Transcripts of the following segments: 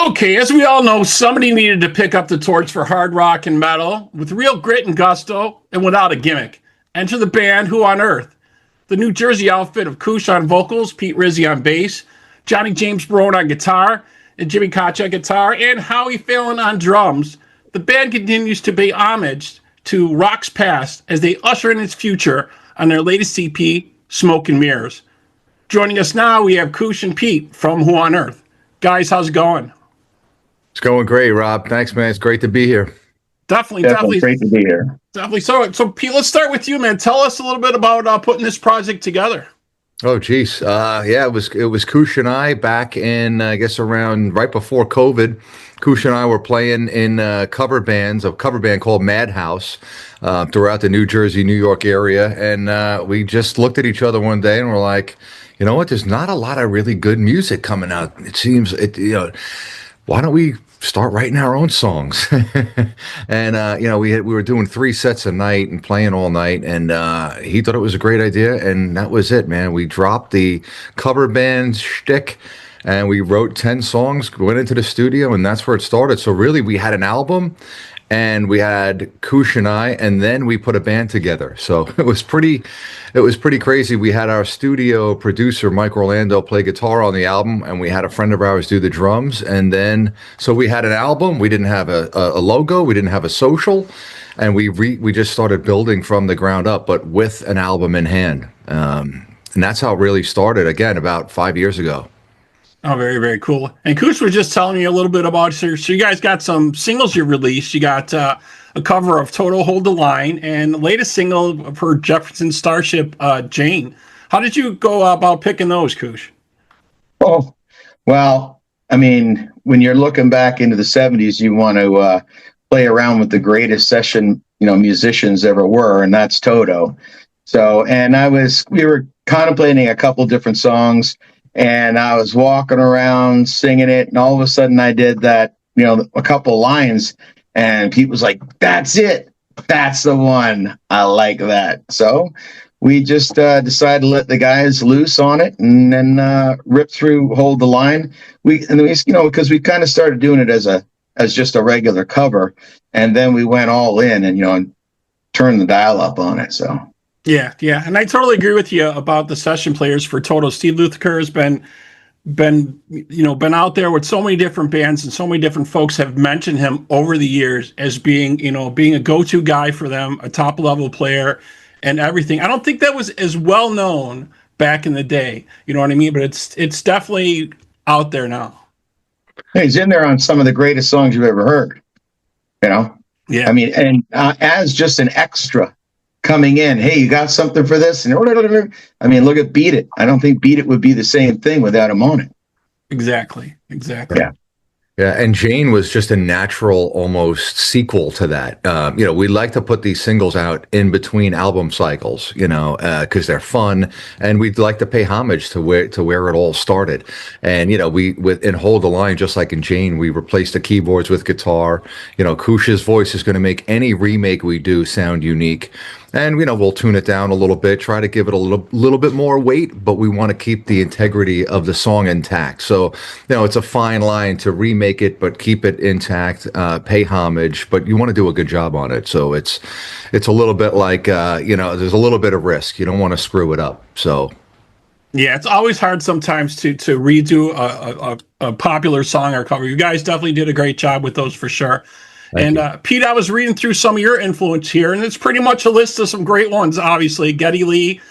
Okay, as we all know, somebody needed to pick up the torch for hard rock and metal with real grit and gusto and without a gimmick. Enter the band Who on Earth, the New Jersey outfit of Coosh on vocals, Pete RIzzi on bass, Johnny James Barone on guitar, and Jimmy Kocha on guitar, and Howie Fallon on drums. The band continues to pay homage to rock's past as they usher in its future on their latest CP, Smoke and Mirrors. Joining us now, we have Coosh and Pete from Who on Earth. Guys, how's it going? It's going great, Rob. Thanks, man. It's great to be here. Definitely great to be here. Definitely. So Pete, let's start with you, man. Tell us a little bit about putting this project together. Oh, geez. Yeah, it was Koosh and I back in, I guess, around right before COVID. Koosh and I were playing in cover bands, a cover band called Madhouse, throughout the New Jersey, New York area. And we just looked at each other one day and we're like, you know what? There's not a lot of really good music coming out. It seems, why don't we start writing our own songs? And we were doing 3 sets a night and playing all night, and he thought it was a great idea, and that was it, man. We dropped the cover band shtick and we wrote 10 songs, went into the studio, and that's where it started. So really we had an album and we had Koosh and I, and then we put a band together. So it was pretty crazy. We had our studio producer, Mike Orlando, play guitar on the album, and we had a friend of ours do the drums. And then, so we had an album. We didn't have a logo. We didn't have a social. And we just started building from the ground up, but with an album in hand. And that's how it really started, again, about 5 years ago. Oh, very, very cool. And Koosh was just telling me a little bit about, so you guys got some singles you released. You got a cover of Total Hold the Line and the latest single of her Jefferson Starship, Jane. How did you go about picking those, Koosh? Oh, well, I mean, when you're looking back into the 70s, you want to play around with the greatest session, musicians ever were, and that's Toto. So, and we were contemplating a couple different songs, and I was walking around singing it, and all of a sudden I did that, a couple lines, and Pete was like, "That's it. That's the one. I like that." So we just decided to let the guys loose on it, and then rip through Hold the Line. Because we kind of started doing it as just a regular cover, and then we went all in and turned the dial up on it. So. Yeah, and I totally agree with you about the session players for Toto. Steve Lukather has been out there with so many different bands, and so many different folks have mentioned him over the years as being a go-to guy for them, a top-level player, and everything. I don't think that was as well known back in the day. You know what I mean? But it's definitely out there now. He's in there on some of the greatest songs you've ever heard. Yeah. I mean, and as just an extra. Coming in, hey, you got something for this? And I mean, look at Beat It. I don't think Beat It would be the same thing without him on it. Exactly. Yeah, and Jane was just a natural, almost sequel to that. We like to put these singles out in between album cycles, because they're fun, and we'd like to pay homage to where it all started. And in Hold the Line, just like in Jane, we replaced the keyboards with guitar. Koosh's voice is going to make any remake we do sound unique. And we'll tune it down a little bit, try to give it a little bit more weight, but we want to keep the integrity of the song intact. So, it's a fine line to remake it, but keep it intact, pay homage, but you want to do a good job on it. So it's a little bit like there's a little bit of risk. You don't want to screw it up. So. Yeah, it's always hard sometimes to redo a popular song or cover. You guys definitely did a great job with those for sure. And Pete, I was reading through some of your influence here, and it's pretty much a list of some great ones, obviously. Geddy Lee,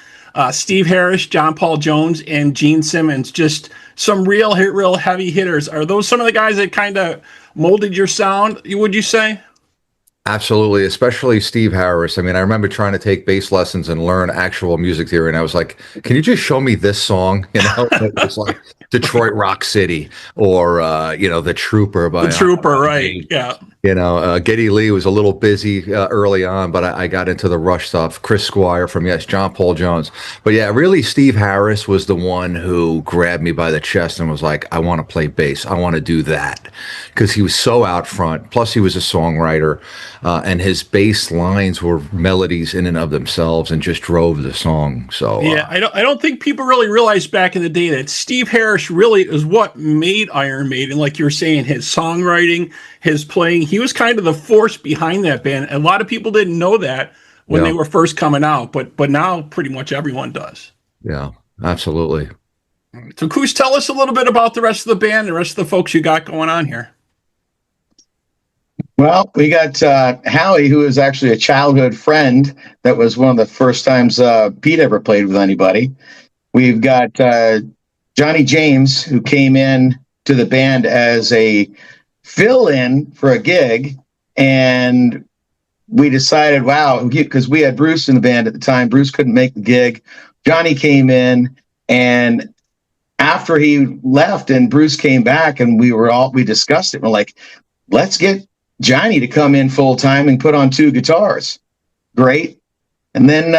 Steve Harris, John Paul Jones, and Gene Simmons. Just some real heavy hitters. Are those some of the guys that kind of molded your sound, would you say? Absolutely, especially Steve Harris. I mean, I remember trying to take bass lessons and learn actual music theory, and I was like, "Can you just show me this song?" It was like Detroit Rock City, or The Trooper by The Trooper, right? Yeah. Geddy Lee was a little busy early on, but I got into the Rush stuff. Chris Squire from John Paul Jones, but yeah, really Steve Harris was the one who grabbed me by the chest and was like, "I want to play bass. I want to do that," because he was so out front. Plus, he was a songwriter. and his bass lines were melodies in and of themselves and just drove the song. So Yeah, I don't think people really realized back in the day that Steve Harris really is what made Iron Maiden. Like you were saying, his songwriting, his playing, he was kind of the force behind that band. A lot of people didn't know that when they were first coming out, but now pretty much everyone does. Yeah, absolutely. So, Koosh, tell us a little bit about the rest of the band, the rest of the folks you got going on here. Well, we got Howie, who is actually a childhood friend. That was one of the first times Pete ever played with anybody. We've got Johnny James, who came in to the band as a fill-in for a gig, and we decided, wow, because we had Bruce in the band at the time. Bruce couldn't make the gig. Johnny came in, and after he left and Bruce came back, and we discussed it. We're like, let's get Johnny to come in full time and put on 2 guitars. Great. And then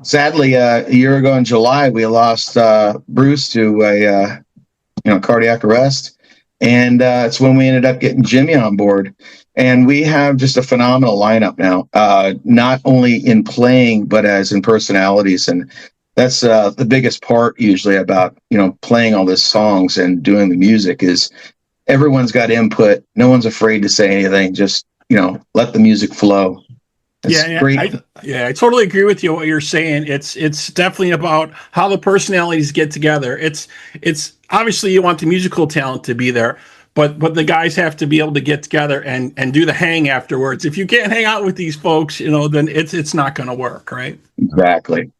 sadly, a year ago in July, we lost Bruce to a cardiac arrest. And it's when we ended up getting Jimmy on board. And we have just a phenomenal lineup now, not only in playing, but as in personalities. And that's the biggest part usually about, playing all these songs and doing the music is everyone's got input. No one's afraid to say anything. Just, let the music flow. It's great. I totally agree with you what you're saying. It's definitely about how the personalities get together. It's obviously you want the musical talent to be there, but the guys have to be able to get together and do the hang afterwards. If you can't hang out with these folks, then it's not going to work, right? Exactly.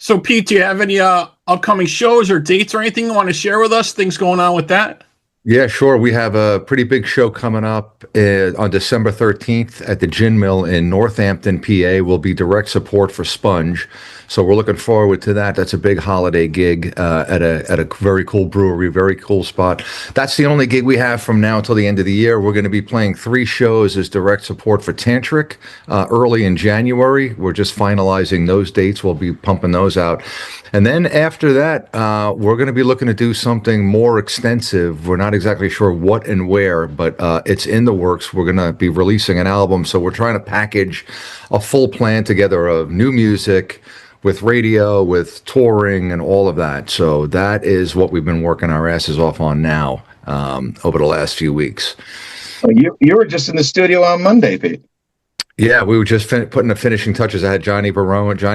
So, Pete, do you have any upcoming shows or dates or anything you want to share with us? Things going on with that? Yeah, sure. We have a pretty big show coming up on December 13th at the Gin Mill in Northampton, PA. Will be direct support for Sponge. So we're looking forward to that. That's a big holiday gig at a very cool brewery, very cool spot. That's the only gig we have from now until the end of the year. We're going to be playing 3 shows as direct support for Tantric early in January. We're just finalizing those dates. We'll be pumping those out. And then after that, we're going to be looking to do something more extensive. We're not exactly sure what and where, but it's in the works. We're going to be releasing an album. So we're trying to package a full plan together of new music with radio, with touring, and all of that. So that is what we've been working our asses off on now over the last few weeks. You were just in the studio on Monday, Pete. Yeah, we were just putting the finishing touches. I had Johnny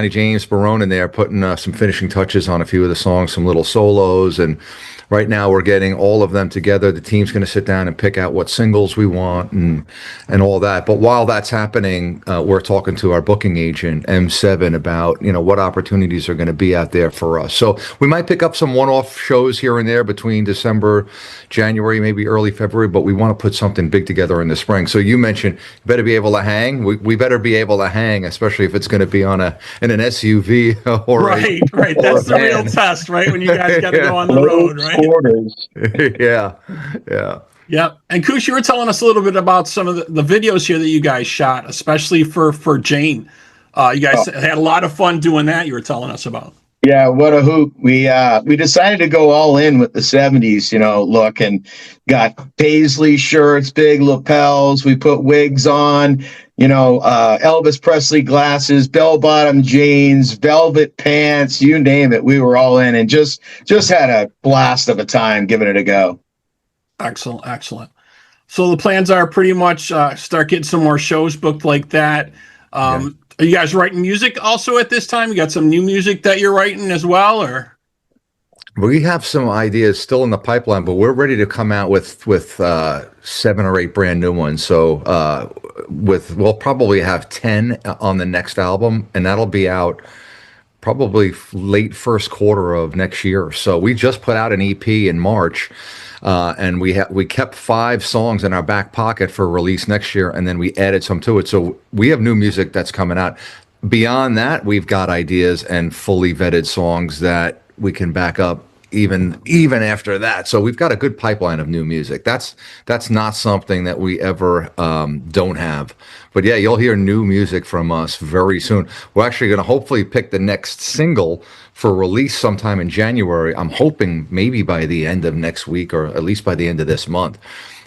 James Barone in there putting some finishing touches on a few of the songs, some little solos, and right now we're getting all of them together. The team's going to sit down and pick out what singles we want and all that. But while that's happening, we're talking to our booking agent, M7, about, what opportunities are going to be out there for us. So we might pick up some one-off shows here and there between December, January, maybe early February, but we want to put something big together in the spring. So you mentioned you better be able to hang. We better be able to hang, especially if it's going to be in an SUV or right. That's the real test, right? When you guys got to go on the road, right? Yeah. And Koosh, you were telling us a little bit about some of the videos here that you guys shot, especially for Jane. You guys had a lot of fun doing that. You were telling us about. Yeah, what a hoot. We decided to go all in with the 70s, look, and got paisley shirts, big lapels. We put wigs on, Elvis Presley glasses, bell-bottom jeans, velvet pants, you name it. We were all in and just had a blast of a time giving it a go. Excellent. So the plans are pretty much start getting some more shows booked like that. Are you guys writing music also at this time? You got some new music that you're writing as well, or? We have some ideas still in the pipeline, but we're ready to come out with 7 or 8 brand new ones. So we'll probably have 10 on the next album, and that'll be out probably late first quarter of next year. So we just put out an EP in March. And we kept 5 songs in our back pocket for release next year, and then we added some to it. So we have new music that's coming out. Beyond that, we've got ideas and fully vetted songs that we can back up even after that. So we've got a good pipeline of new music. That's not something that we ever don't have. But yeah, you'll hear new music from us very soon. We're actually going to hopefully pick the next single for release sometime in January. I'm hoping maybe by the end of next week, or at least by the end of this month.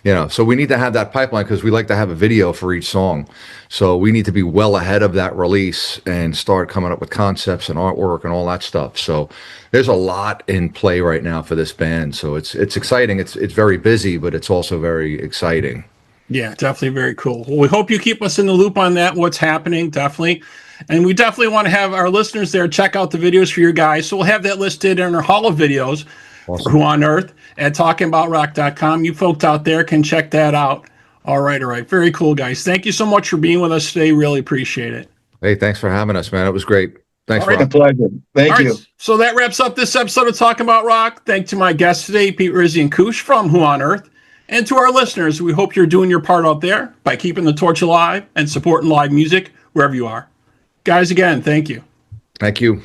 So we need to have that pipeline because we like to have a video for each song. So we need to be well ahead of that release and start coming up with concepts and artwork and all that stuff. So there's a lot in play right now for this band. So it's exciting. It's very busy, but it's also very exciting. Yeah, definitely very cool. Well, we hope you keep us in the loop on that, what's happening, definitely. And we definitely want to have our listeners there check out the videos for your guys. So we'll have that listed in our Hall of Videos for Who on Earth at talkingaboutrock.com. You folks out there can check that out. All right. Very cool, guys. Thank you so much for being with us today. Really appreciate it. Hey, thanks for having us, man. It was great. Thanks, Rob. A pleasure. Thank you. So that wraps up this episode of Talking About Rock. Thanks to my guests today, Pete RIzzi and Coosh from Who on Earth. And to our listeners, we hope you're doing your part out there by keeping the torch alive and supporting live music wherever you are. Guys, again, thank you. Thank you.